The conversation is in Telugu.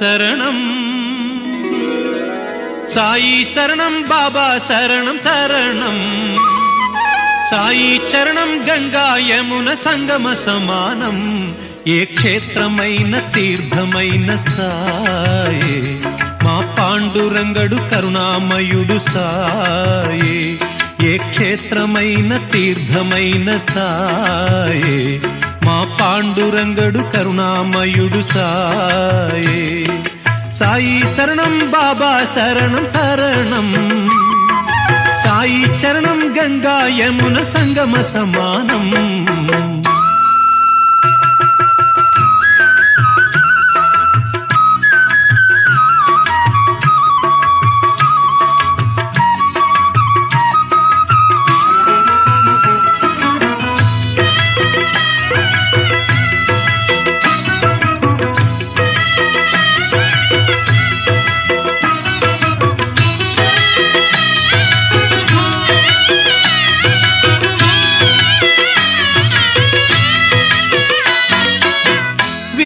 శరణం సాయి శరణం బాబా శరణం శరణం సాయి చరణం గంగా యమున సంగమ సమానం ఏ క్షేత్రమైన తీర్థమైన సాయే మా పాండురంగడు కరుణామయుడు సాయే ఏ క్షేత్రమైన తీర్థమైన సాయే మా పాండురంగడు కరుణామయుడు సాయే సాయి శరణం బాబా శరణం శరణం సాయి చరణం గంగా యమున సంగమ సమానం